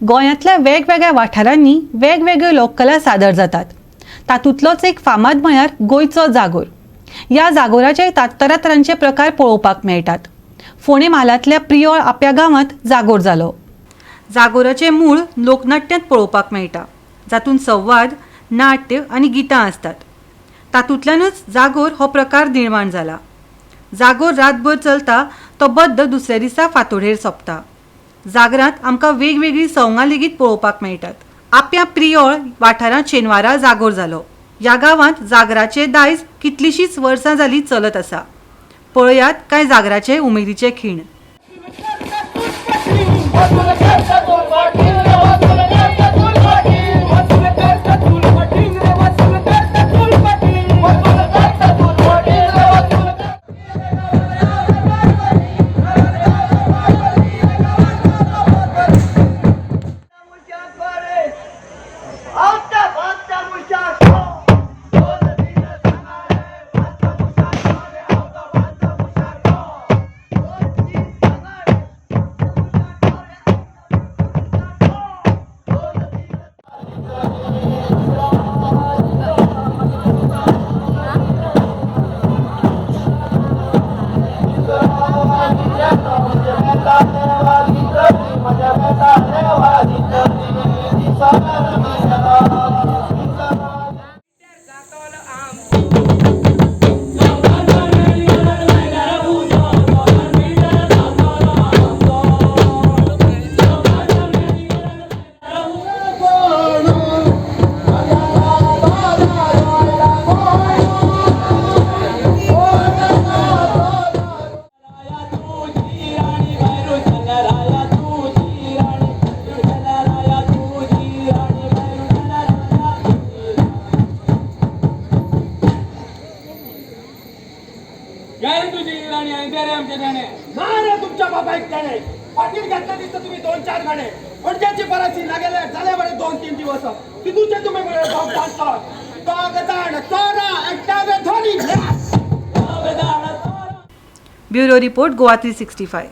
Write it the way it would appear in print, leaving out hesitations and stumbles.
गोंयांतल्या वेगवेगळ्या वाठारांनी वेगवेगळ्यो लोककला सादर जातात। तातूंतलोच एक फामाद म्हळ्यार गोंयचो जागोर। ह्या जागोराचे तरातरांचे प्रकार पळोवपाक मेळटात। फोंडे म्हालांतल्या प्रियोळ आप्या गांवांत जागोर जालो। जागोराचे मूळ लोकनाट्यांत पळोवपाक मेळटा, जातूंत संवाद, नाट्य आनी गितां आसतात। तातूंतल्यानच जागोर हो प्रकार निर्माण जाला। जागोर रातभर चलता तो बद्द दुसऱ्या दिसा फांतोडेर सोंपता। जागरांत आमकां वेगवेगळीं सवंगां लेगीत पळोवपाक मेळटात। आप्या प्रियोळ वाठारांत शेनवारा जागोर जालो। ह्या गांवांत जागराचे दायज कितलींशींच वर्सां जालीं चलत आसा। पळयात कांय जागराचे उमेदीचे खीण। तुमच्या बाबा एक गाणे पाटील घेतलं दिसतं तुम्ही 2-4 गाणे पडक्याची पराची लागेले झाले बरे 2-3 दिवस तिथूचे तुम्ही ब्युरो रिपोर्ट गोवा 365।